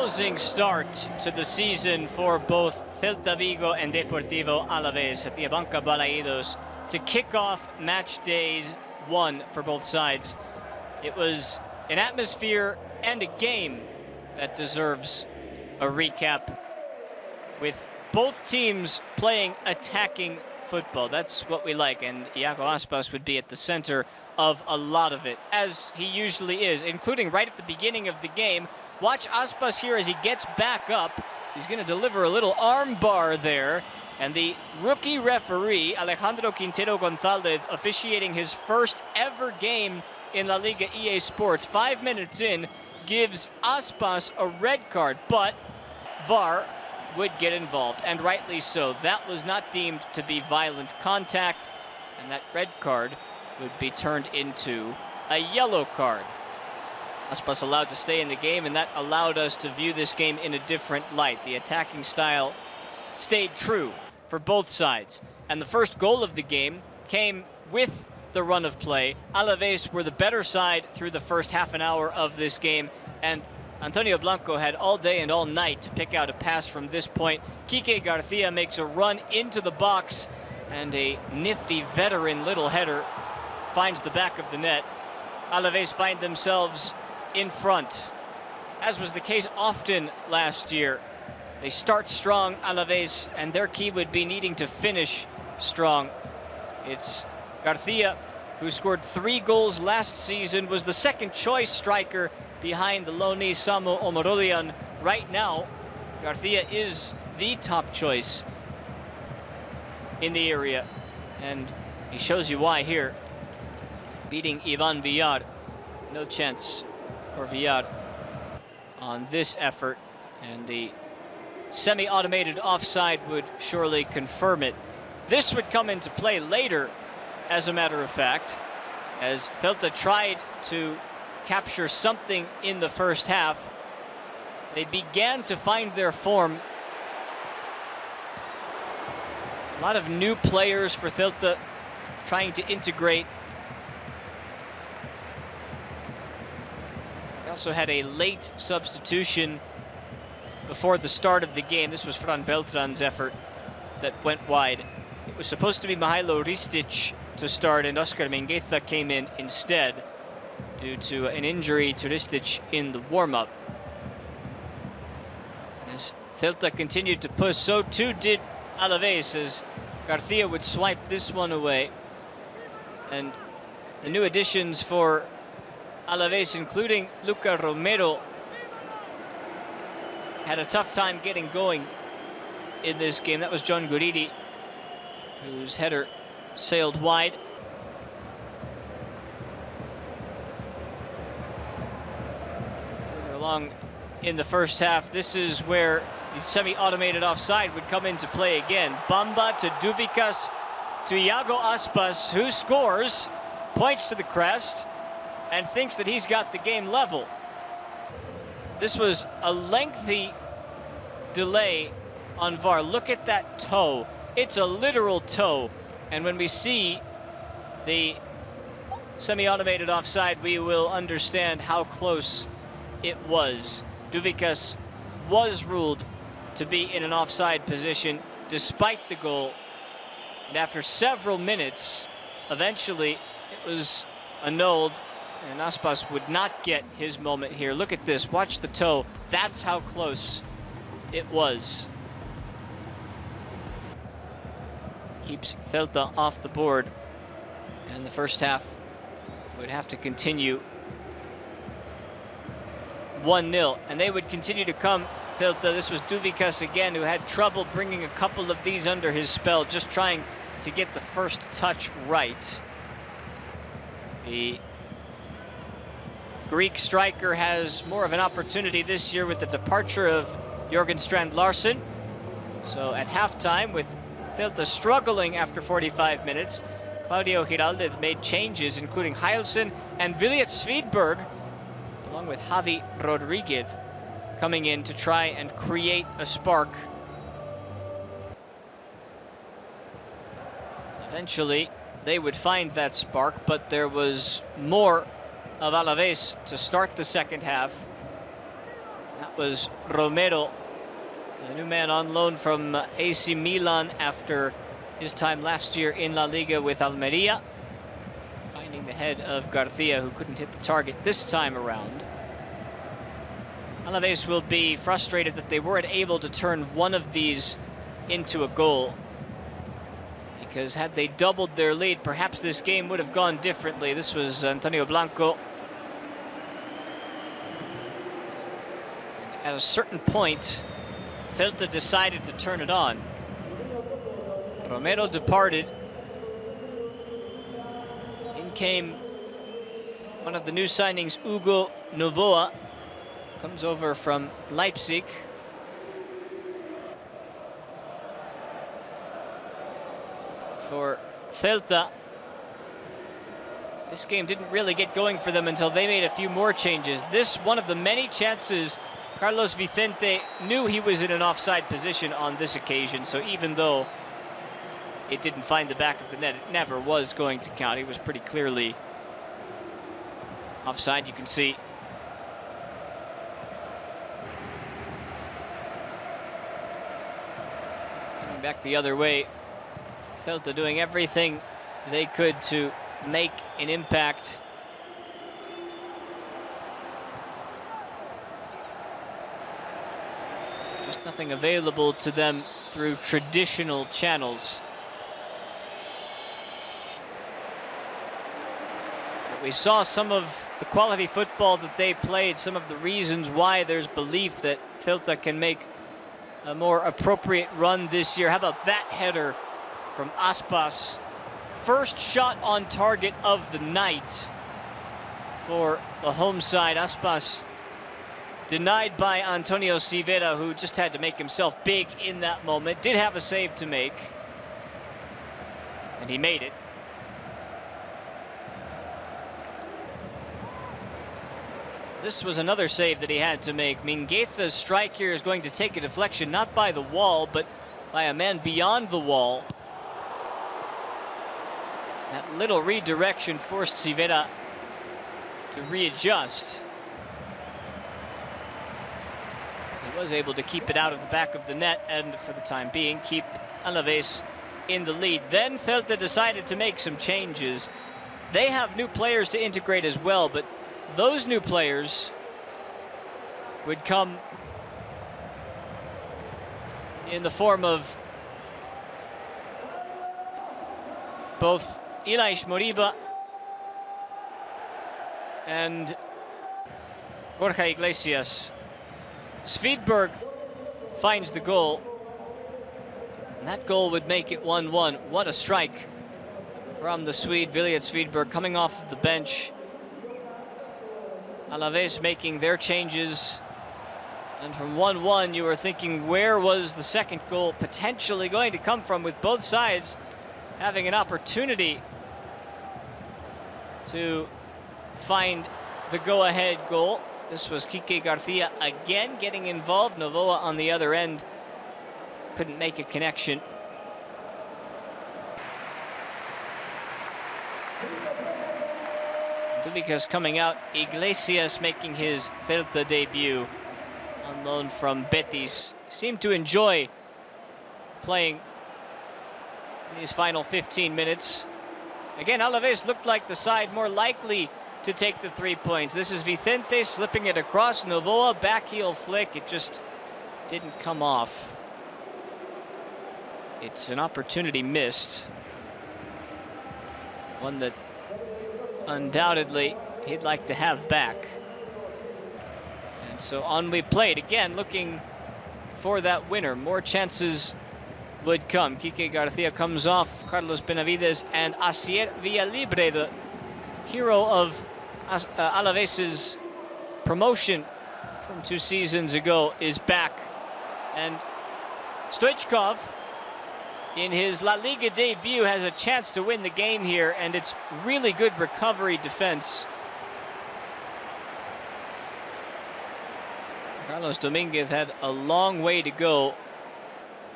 rousing start to the season for both Celta Vigo and Deportivo Alavés at the Abanca Balaidos to kick off match days 1 for both sides. It was an atmosphere and a game that deserves a recap, with both teams playing attacking football. That's what we like, and Iago Aspas would be at the center of a lot of it, as he usually is, including right at the beginning of the game. Watch Aspas here as he gets back up. He's going to deliver a little arm bar there, and the rookie referee, Alejandro Quintero Gonzalez, officiating his first ever game in La Liga EA Sports, 5 minutes in, gives Aspas a red card, but VAR would get involved, and rightly so. That was not deemed to be violent contact, and that red card would be turned into a yellow card. Aspas allowed to stay in the game, and that allowed us to view this game in a different light. The attacking style stayed true for both sides, and the first goal of the game came with the run of play. Alavés were the better side through the first half an hour of this game, and Antonio Blanco had all day and all night to pick out a pass from this point. Quique Garcia makes a run into the box, and a nifty veteran little header finds the back of the net. Alavés find themselves in front, as was the case often last year. They start strong, Alavés, and their key would be needing to finish strong. It's Garcia, who scored 3 goals last season, was the second choice striker behind the loanee Samo Omorodian. Right now, Garcia is the top choice in the area, and he shows you why here, beating Ivan Villar. No chance for Villar on this effort, and the semi-automated offside would surely confirm it. This would come into play later, as a matter of fact, as Celta tried to capture something in the first half. They began to find their form. A lot of new players for Celta trying to integrate. They also had a late substitution before the start of the game. This was Fran Beltran's effort that went wide. It was supposed to be Mihailo Ristic to start, and Oscar Mingueza came in instead due to an injury to Ristic in the warm-up. As Celta continued to push, so too did Alavés, as Garcia would swipe this one away. And the new additions for Alavés, including Luca Romero, had a tough time getting going in this game. That was John Guridi, whose header sailed wide. Further along in the first half, this is where the semi-automated offside would come into play again. Bamba to Dubicas to Iago Aspas, who scores, points to the crest, and thinks that he's got the game level. This was a lengthy delay on VAR. Look at that toe. It's a literal toe. And when we see the semi-automated offside, we will understand how close it was. Dubicas was ruled to be in an offside position despite the goal. And after several minutes, eventually it was annulled, and Aspas would not get his moment here. Look at this, watch the toe. That's how close it was. Keeps Celta off the board, and the first half would have to continue 1-0, and they would continue to come, Celta. This was Dubicas again, who had trouble bringing a couple of these under his spell, just trying to get the first touch right. The Greek striker has more of an opportunity this year with the departure of Jørgen Strand Larsen. So at halftime, with Celta struggling after 45 minutes, Claudio Giraldez made changes, including Heilsen and Villiet Svedberg, along with Javi Rodriguez, coming in to try and create a spark. Eventually, they would find that spark, but there was more of Alavés to start the second half. That was Romero, the new man on loan from AC Milan after his time last year in La Liga with Almeria, finding the head of Garcia, who couldn't hit the target this time around. Alavés will be frustrated that they weren't able to turn one of these into a goal, because had they doubled their lead, perhaps this game would have gone differently. This was Antonio Blanco. And at a certain point, Celta decided to turn it on. Romero departed. In came one of the new signings, Hugo Novoa. Comes over from Leipzig. For Celta, this game didn't really get going for them until they made a few more changes. This, one of the many chances, Carlos Vicente knew he was in an offside position on this occasion, so even though it didn't find the back of the net, it never was going to count. He was pretty clearly offside, you can see. Coming back the other way, Celta doing everything they could to make an impact. Just nothing available to them through traditional channels. But we saw some of the quality football that they played, some of the reasons why there's belief that Celta can make a more appropriate run this year. How about that header from Aspas? First shot on target of the night for the home side. Aspas denied by Antonio Civera, who just had to make himself big in that moment. Did have a save to make, and he made it. This was another save that he had to make. Mingueza's strike here is going to take a deflection, not by the wall, but by a man beyond the wall. That little redirection forced Civera to readjust. He was able to keep it out of the back of the net and, for the time being, keep Alavés in the lead. Then Celta decided to make some changes. They have new players to integrate as well, but those new players would come in the form of both Ilaix Moriba and Borja Iglesias. Svedberg finds the goal, and that goal would make it 1-1. What a strike from the Swede, Villiet Svedberg, coming off of the bench. Alavés making their changes, and from 1-1 you were thinking, where was the second goal potentially going to come from, with both sides having an opportunity to find the go-ahead goal. This was Quique Garcia again getting involved. Novoa on the other end couldn't make a connection. Dubica's coming out. Iglesias making his Celta debut on loan from Betis. Seemed to enjoy playing these final 15 minutes. Again, Alavés looked like the side more likely to take the 3 points. This is Vicente slipping it across. Novoa, back heel flick. It just didn't come off. It's an opportunity missed. One that undoubtedly he'd like to have back. And so on we played, again looking for that winner. More chances would come. Quique Garcia comes off. Carlos Benavides and Asier Villalibre, the hero of Alavés' promotion from 2 seasons ago, is back. And Stoichkov, in his La Liga debut, has a chance to win the game here, and it's really good recovery defense. Carlos Dominguez had a long way to go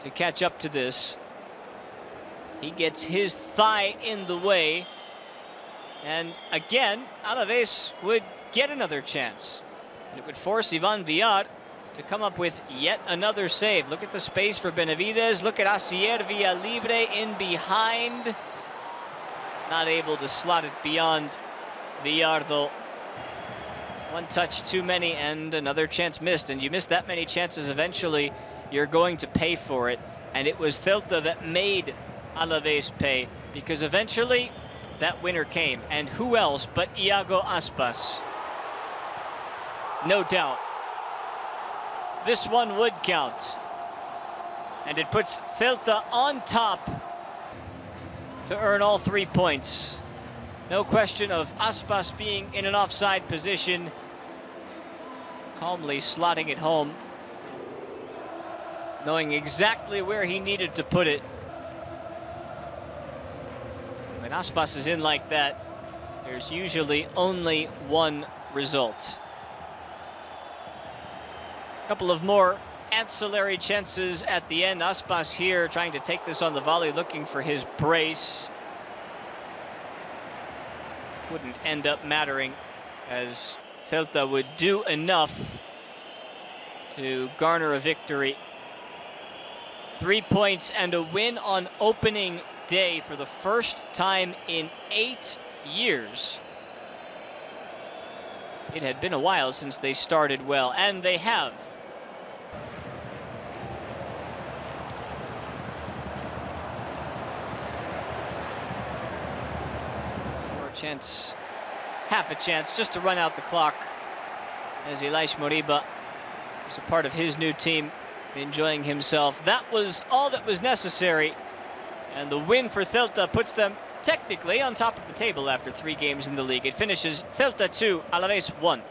to catch up to this. He gets his thigh in the way, and again, Alavés would get another chance. And it would force Ivan Villar to come up with yet another save. Look at the space for Benavides. Look at Asier via libre in behind. Not able to slot it beyond Villardo. One touch too many and another chance missed. And you miss that many chances, eventually you're going to pay for it. And it was Celta that made Alavés pay, because eventually that winner came. And who else but Iago Aspas? No doubt. This one would count. And it puts Celta on top to earn all 3 points. No question of Aspas being in an offside position, calmly slotting it home, knowing exactly where he needed to put it. When Aspas is in like that, there's usually only one result. A couple of more ancillary chances at the end. Aspas here trying to take this on the volley, looking for his brace. Wouldn't end up mattering, as Celta would do enough to garner a victory. 3 points and a win on opening day for the first time in 8 years. It had been a while since they started well, and they have. Chance, half a chance just to run out the clock, as Elias Moriba was a part of his new team, enjoying himself. That was all that was necessary, and the win for Celta puts them technically on top of the table after 3 games in the league. It finishes Celta 2, Alavés 1.